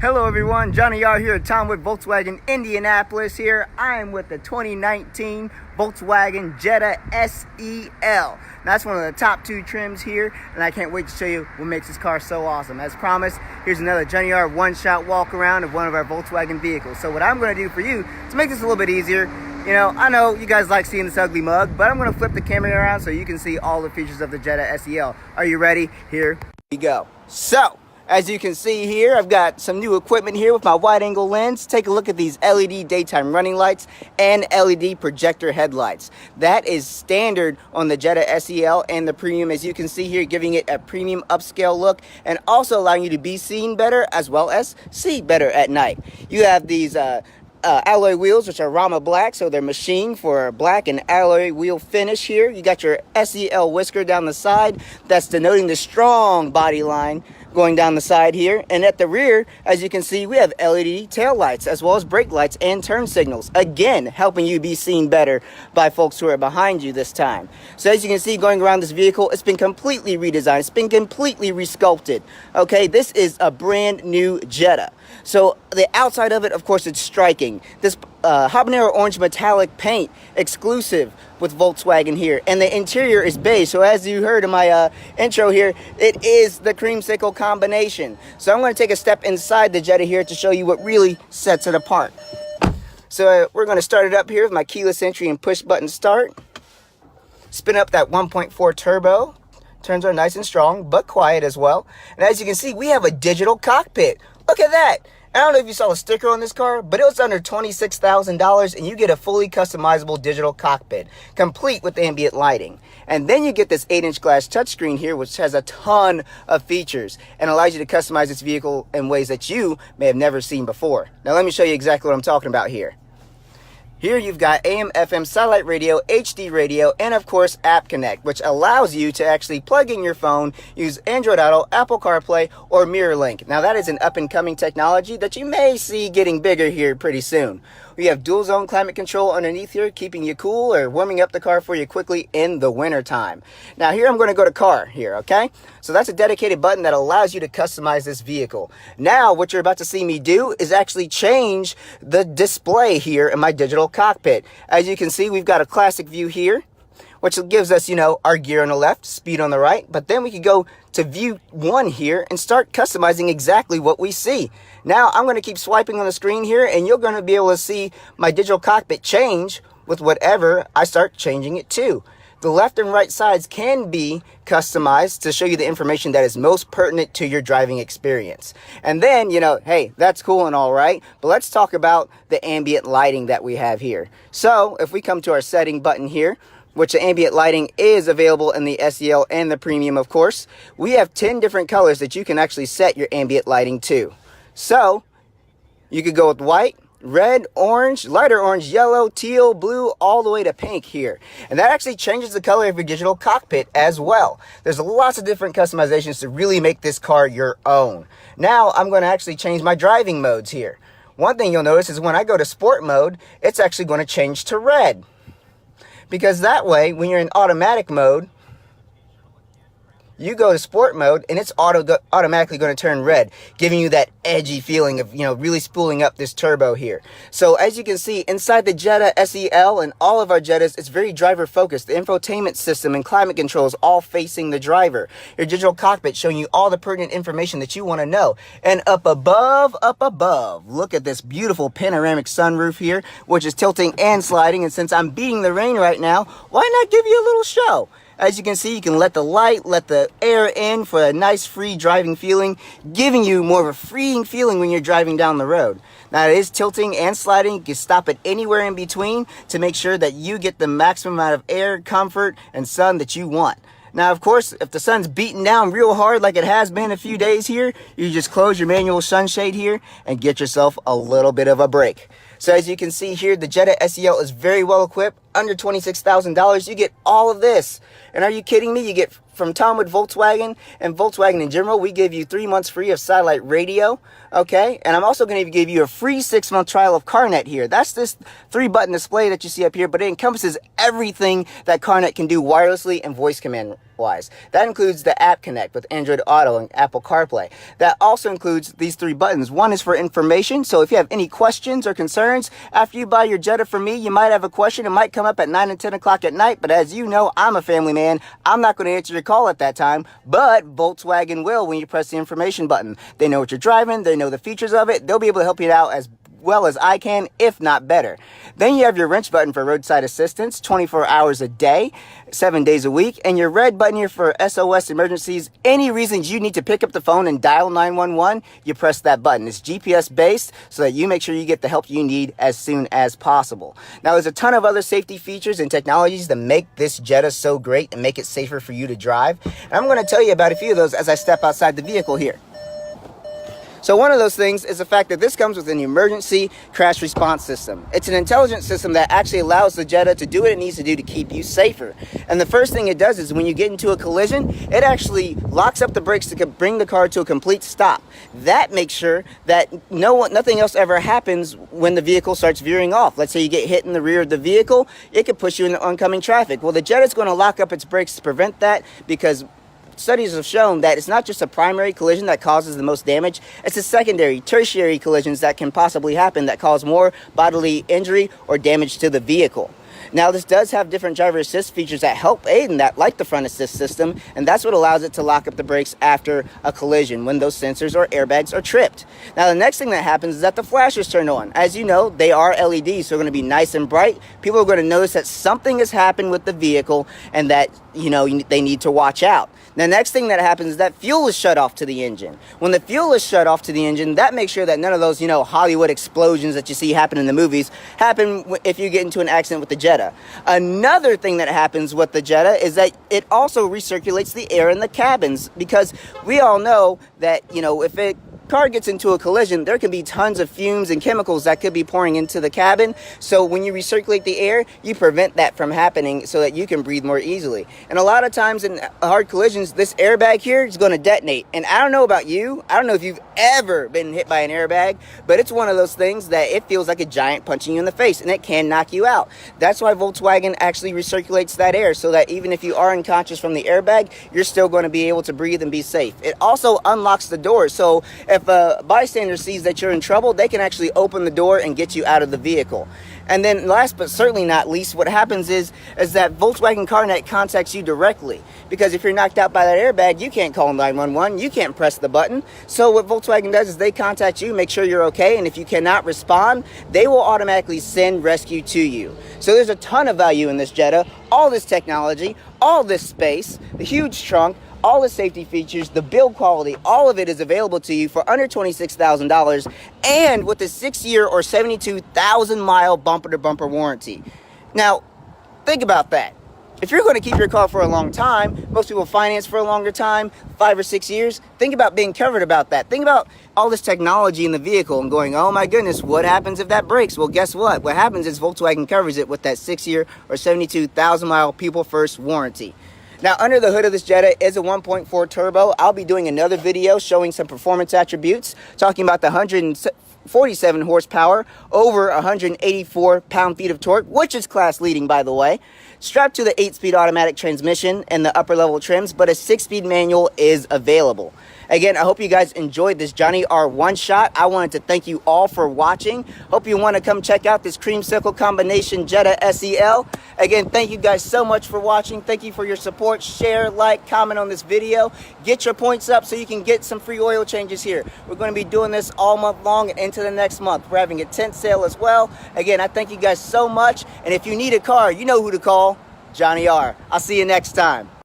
Hello everyone, Johnny R here at Tom with Volkswagen Indianapolis here. I am with the 2019 Volkswagen Jetta SEL. That's one of the top two trims here, and I can't wait to show you what makes this car so awesome. As promised, here's another Johnny R one-shot walk around of one of our Volkswagen vehicles. So what I'm going to do for you to make this a little bit easier, I know you guys like seeing this ugly mug, but I'm going to flip the camera around so you can see all the features of the Jetta SEL. Are you ready? Here we go. So, as you can see here, I've got some new equipment here with my wide-angle lens. Take a look at these LED daytime running lights and LED projector headlights. That is standard on the Jetta SEL and the Premium, as you can see here, giving it a premium upscale look and also allowing you to be seen better as well as see better at night. You have these alloy wheels, which are Rama black, so they're machined for a black and alloy wheel finish here. You got your SEL whisker down the side. That's denoting the strong body line going down the side here. And at the rear, as you can see, we have LED tail lights as well as brake lights and turn signals, again helping you be seen better by folks who are behind you this time. So as you can see, going around this vehicle, it's been completely redesigned, it's been completely resculpted. Okay, this is a brand new Jetta. So the outside of it, of course, it's striking. This habanero orange metallic paint, exclusive with Volkswagen here, and the interior is beige. So as you heard in my intro here, it is the creamsicle combination. So I'm going to take a step inside the Jetta here to show you what really sets it apart. So we're going to start it up here with my keyless entry and push button start. Spin up that 1.4 turbo. Turns are nice and strong, but quiet as well. And as you can see, we have a digital cockpit. Look at that. I don't know if you saw the sticker on this car, but it was under $26,000 and you get a fully customizable digital cockpit, complete with ambient lighting. And then you get this 8-inch glass touchscreen here, which has a ton of features and allows you to customize this vehicle in ways that you may have never seen before. Now let me show you exactly what I'm talking about here. Here you've got AM, FM, satellite radio, HD radio, and of course App Connect, which allows you to actually plug in your phone, use Android Auto, Apple CarPlay, or Mirror Link. Now that is an up-and-coming technology that you may see getting bigger here pretty soon. We have dual zone climate control underneath here, keeping you cool or warming up the car for you quickly in the winter time. Now here I'm going to go to car here, okay? So that's a dedicated button that allows you to customize this vehicle. Now what you're about to see me do is actually change the display here in my digital cockpit. As you can see, we've got a classic view here, which gives us, our gear on the left, speed on the right, but then we could go to view 1 here and start customizing exactly what we see. Now I'm going to keep swiping on the screen here and you're going to be able to see my digital cockpit change with whatever I start changing it to. The left and right sides can be customized to show you the information that is most pertinent to your driving experience. And then, hey, that's cool and all right, but let's talk about the ambient lighting that we have here. So if we come to our setting button here, which the ambient lighting is available in the SEL and the Premium, of course, we have 10 different colors that you can actually set your ambient lighting to. So you could go with white, red, orange, lighter orange, yellow, teal, blue, all the way to pink here. And that actually changes the color of your digital cockpit as well. There's lots of different customizations to really make this car your own. Now I'm going to actually change my driving modes here. One thing you'll notice is when I go to sport mode, it's actually going to change to red. Because that way, when you're in automatic mode, you go to sport mode and it's automatically going to turn red, giving you that edgy feeling of, really spooling up this turbo here. So as you can see, inside the Jetta SEL and all of our Jettas, it's very driver focused. The infotainment system and climate control is all facing the driver. Your digital cockpit showing you all the pertinent information that you want to know. And up above, look at this beautiful panoramic sunroof here, which is tilting and sliding. And since I'm beating the rain right now, why not give you a little show? As you can see, you can let the light, let the air in for a nice free driving feeling, giving you more of a freeing feeling when you're driving down the road. Now it is tilting and sliding. You can stop it anywhere in between to make sure that you get the maximum amount of air, comfort, and sun that you want. Now, of course, if the sun's beating down real hard like it has been a few days here, you just close your manual sunshade here and get yourself a little bit of a break. So as you can see here, the Jetta SEL is very well equipped. Under $26,000, you get all of this. And are you kidding me? You get from Tom with Volkswagen and Volkswagen in general, we give you 3 months free of satellite radio, okay? And I'm also going to give you a free 6-month trial of CarNet here. That's this 3-button display that you see up here, but it encompasses everything that CarNet can do wirelessly and voice command wise. That includes the App Connect with Android Auto and Apple CarPlay. That also includes these 3 buttons. One is for information, so if you have any questions or concerns after you buy your Jetta from me, you might have a question. It might come up at 9 and 10 o'clock at night, but as you know, I'm a family man. I'm not going to answer your call at that time, but Volkswagen will when you press the information button. They know what you're driving, they know the features of it, they'll be able to help you out as well as I can, if not better. Then you have your wrench button for roadside assistance, 24 hours a day, 7 days a week, and your red button here for SOS emergencies. Any reasons you need to pick up the phone and dial 911, you press that button. It's GPS based so that you make sure you get the help you need as soon as possible. Now, there's a ton of other safety features and technologies that make this Jetta so great and make it safer for you to drive. And I'm going to tell you about a few of those as I step outside the vehicle here. So one of those things is the fact that this comes with an emergency crash response system. It's an intelligent system that actually allows the Jetta to do what it needs to do to keep you safer. And the first thing it does is when you get into a collision, it actually locks up the brakes to bring the car to a complete stop. That makes sure that nothing else ever happens when the vehicle starts veering off. Let's say you get hit in the rear of the vehicle, it could push you into oncoming traffic. Well, the Jetta's going to lock up its brakes to prevent that, because studies have shown that it's not just a primary collision that causes the most damage, it's the secondary, tertiary collisions that can possibly happen that cause more bodily injury or damage to the vehicle. Now, this does have different driver assist features that help aid in that, like the front assist system, and that's what allows it to lock up the brakes after a collision when those sensors or airbags are tripped. Now, the next thing that happens is that the flashers turn on. As you know, they are LEDs, so they're going to be nice and bright. People are going to notice that something has happened with the vehicle and that, they need to watch out. The next thing that happens is that fuel is shut off to the engine. When the fuel is shut off to the engine, that makes sure that none of those, Hollywood explosions that you see happen in the movies happen if you get into an accident with the Jetta. Another thing that happens with the Jetta is that it also recirculates the air in the cabins, because we all know that, if a car gets into a collision, there can be tons of fumes and chemicals that could be pouring into the cabin. So when you recirculate the air, you prevent that from happening so that you can breathe more easily. And a lot of times in hard collisions, this airbag here is going to detonate. And I don't know about you, I don't know if you've ever been hit by an airbag, but it's one of those things that it feels like a giant punching you in the face, and it can knock you out. That's why Volkswagen actually recirculates that air, so that even if you are unconscious from the airbag, you're still going to be able to breathe and be safe. It also unlocks the door, so if a bystander sees that you're in trouble, they can actually open the door and get you out of the vehicle. And then last but certainly not least, what happens is that Volkswagen CarNet contacts you directly. Because if you're knocked out by that airbag, you can't call 911, you can't press the button. So what Volkswagen does is they contact you, make sure you're okay, and if you cannot respond, they will automatically send rescue to you. So there's a ton of value in this Jetta, all this technology, all this space, the huge trunk, all the safety features, the build quality, all of it is available to you for under $26,000, and with a 6-year or 72,000-mile bumper-to-bumper warranty. Now, think about that. If you're going to keep your car for a long time, most people finance for a longer time, 5 or 6 years, think about being covered about that. Think about all this technology in the vehicle and going, oh my goodness, what happens if that breaks? Well, guess what? What happens is Volkswagen covers it with that 6-year or 72,000-mile people-first warranty. Now, under the hood of this Jetta is a 1.4 turbo. I'll be doing another video showing some performance attributes, talking about the 147 horsepower, over 184 pound-feet of torque, which is class leading, by the way. Strapped to the 8-speed automatic transmission and the upper level trims, but a 6-speed manual is available. Again, I hope you guys enjoyed this Johnny R one-shot. I wanted to thank you all for watching. Hope you want to come check out this creamsicle combination Jetta SEL. Again, thank you guys so much for watching. Thank you for your support. Share, like, comment on this video. Get your points up so you can get some free oil changes here. We're going to be doing this all month long and into the next month. We're having a tent sale as well. Again, I thank you guys so much. And if you need a car, you know who to call. Johnny R. I'll see you next time.